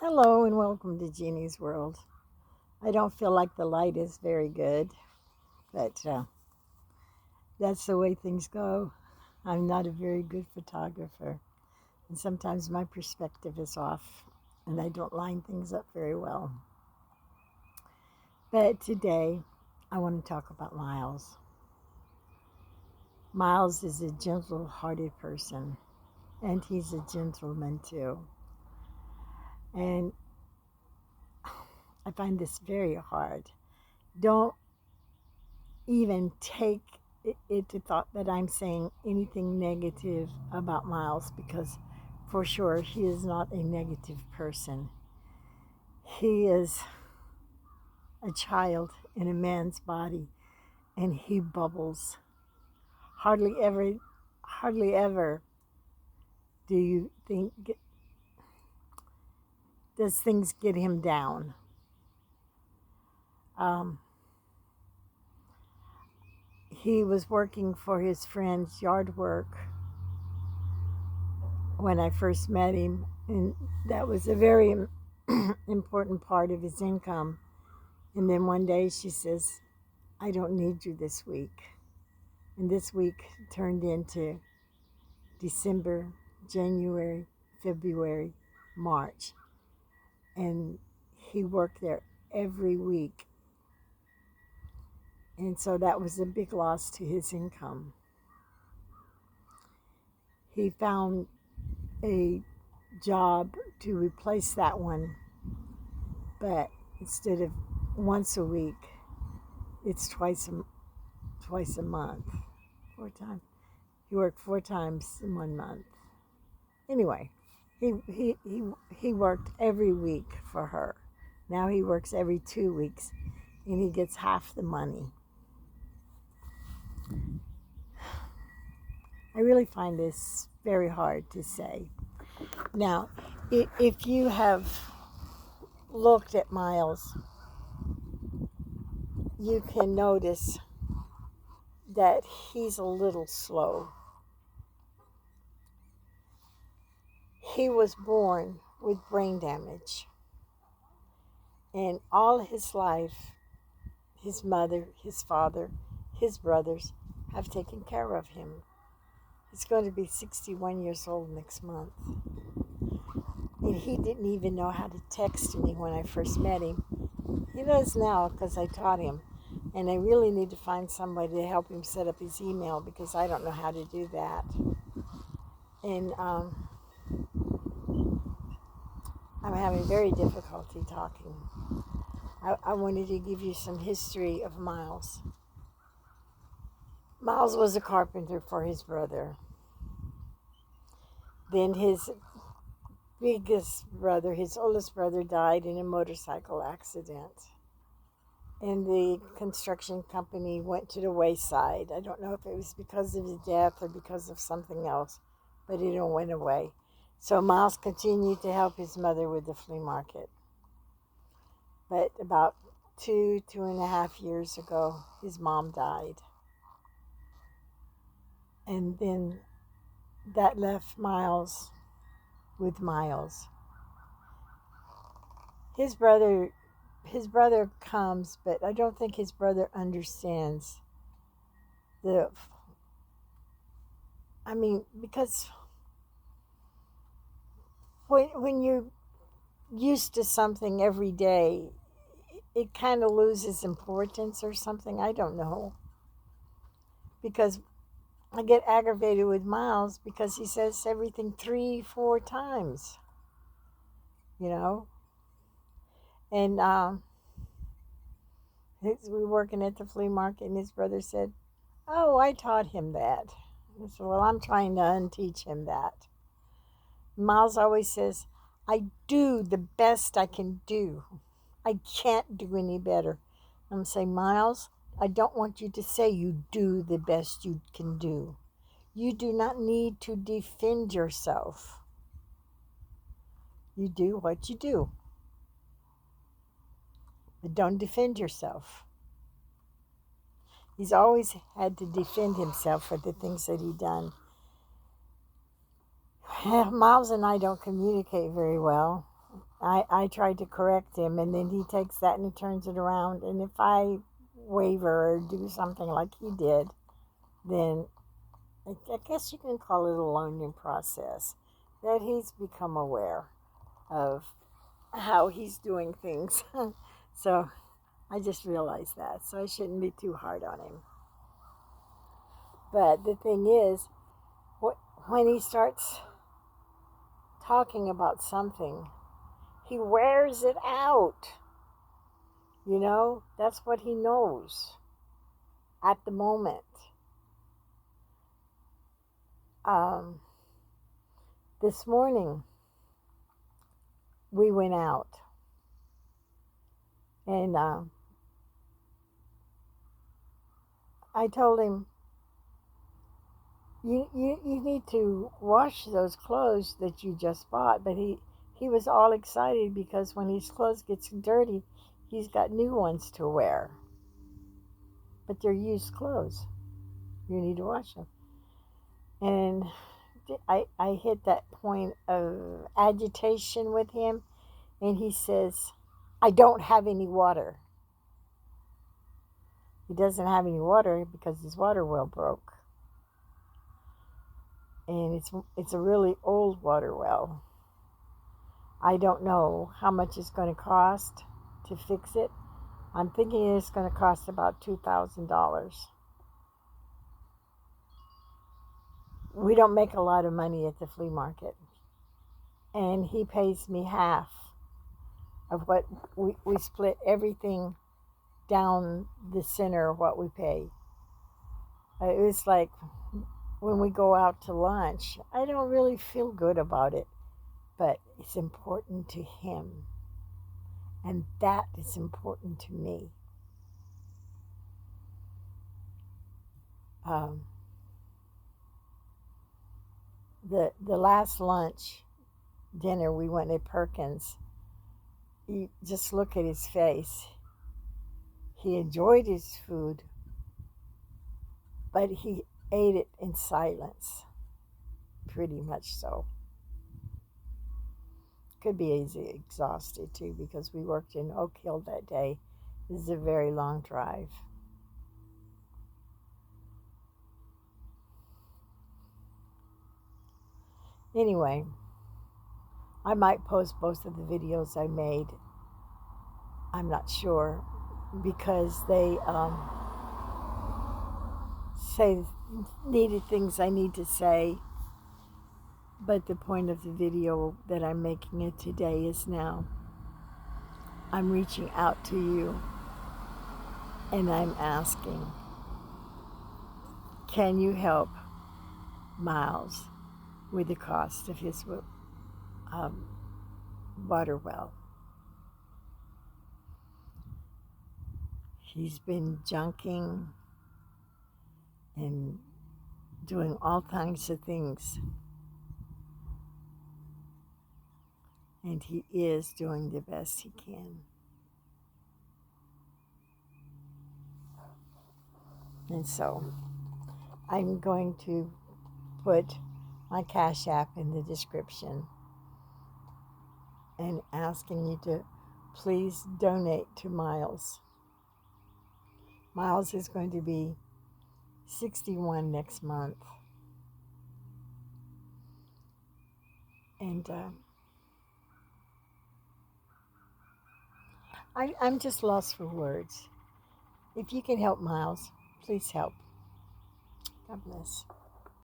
Hello and welcome to Jeannie's World. I don't feel like the light is very good, but that's the way things go. I'm not a very good photographer, and sometimes my perspective is off, and I don't line things up very well. But today, I want to talk about Miles. Miles is a gentle hearted person, and he's a gentleman too. And I find this very hard. Don't even take it to thought that I'm saying anything negative about Miles because for sure he is not a negative person. He is a child in a man's body and he bubbles. Hardly ever do you think does things get him down. Um, he was working for his friend's yard work when I first met him, and that was a very important part of his income. And then one day she says, I don't need you this week. And this week turned into December, January, February, March. And he worked there every week. And so that was a big loss to his income. He found a job to replace that one, but instead of once a week, it's twice a month. 4 times. He worked 4 times in 1 month. Anyway, he worked every week for her. Now he works every 2 weeks, and he gets half the money. I really find this very hard to say. Now, if you have looked at Miles, you can notice that he's a little slow. He was born with brain damage, and all his life, his mother, his father, his brothers have taken care of him. He's going to be 61 years old next month. And he didn't even know how to text me when I first met him. He does now because I taught him. And I really need to find somebody to help him set up his email because I don't know how to do that. And I'm having very difficulty talking. I wanted to give you some history of Miles. Miles was a carpenter for his brother. Then his biggest brother, his oldest brother, died in a motorcycle accident. And the construction company went to the wayside. I don't know if it was because of his death or because of something else, but it went away. So Miles continued to help his mother with the flea market. But about 2.5 years ago, his mom died. And then that left Miles with Miles. His brother comes, but I don't think his brother understands because when you're used to something every day, it kind of loses importance or something. I don't know. Because I get aggravated with Miles because he says everything 3-4 times, you know. And we were working at the flea market, and his brother said, "Oh, I taught him that." I said, "Well, I'm trying to unteach him that." Miles always says, "I do the best I can do. I can't do any better." I'm saying, Miles, I don't want you to say you do the best you can do. You do not need to defend yourself. You do what you do. But don't defend yourself. He's always had to defend himself for the things that he's done. Miles and I don't communicate very well. I tried to correct him, and then he takes that and he turns it around. And if I waver or do something like he did, then I guess you can call it a learning process, that he's become aware of how he's doing things. So I just realized that. So I shouldn't be too hard on him. But the thing is, when he starts talking about something, he wears it out. You know, that's what he knows at the moment. This morning, we went out, and I told him, you need to wash those clothes that you just bought. But he was all excited because when his clothes get dirty, he's got new ones to wear. But they're used clothes. You need to wash them. And I hit that point of agitation with him, and he says, I don't have any water. He doesn't have any water because his water well broke. And it's a really old water well. I don't know how much it's going to cost to fix it. I'm thinking it's going to cost about $2,000. We don't make a lot of money at the flea market. And he pays me half of what we split everything down the center of what we pay. It was like when we go out to lunch, I don't really feel good about it, but it's important to him, and that is important to me. The last dinner we went at Perkins, you just look at his face. He enjoyed his food, but he ate it in silence, pretty much so. Could be easy exhausted too, because we worked in Oak Hill that day. This is a very long drive. Anyway, I might post both of the videos I made. I'm not sure, because they say needed things I need to say. But the point of the video that I'm making it today is now I'm reaching out to you and I'm asking, can you help Miles with the cost of his water well? He's been junking and doing all kinds of things. And he is doing the best he can. And so I'm going to put my Cash App in the description and asking you to please donate to Miles. Miles is going to be 61 next month. And I'm just lost for words. If you can help Miles, please help. God bless.